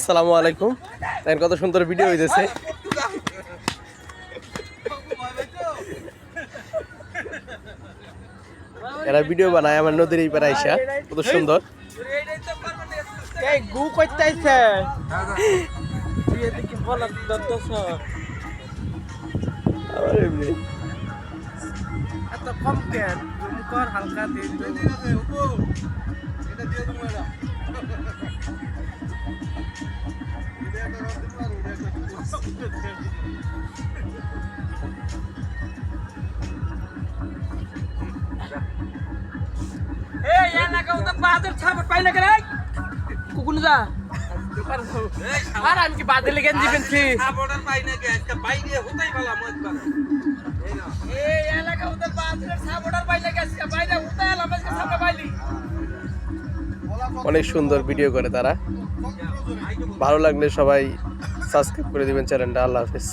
আসসালামু আলাইকুম। দেখেন কত সুন্দর ভিডিও হইতেছে। এরা ভিডিও বানায় আমার নদীর এই পারে আইসা, কত সুন্দর। এই গু কইতাইছে তুই এদিকে বলা দন্তস আবার এমনি এত কম কেন জুম কর হালকা দে এটা দিয়ে তুমি এটা এই এলাকা ওটা বাজার ছাপট পাই না কেন কুকুন যা আর আমি কি বাদে লেগে দিবেন কি ছাপটার পাই না কি আজকে পাই দিয়ে হতেই ভালো মত ভালো এই এলাকা ওটা বাজার ছাপটার পাই না কি আজকে পাই না হতেই আলাম আজকে ছাপটা পাইলি অনেক সুন্দর ভিডিও করে তারা। ভালো লাগলে সবাই সাবস্ক্রাইব করে দিবেন চ্যানেলটা। আল্লাহ হাফেজ।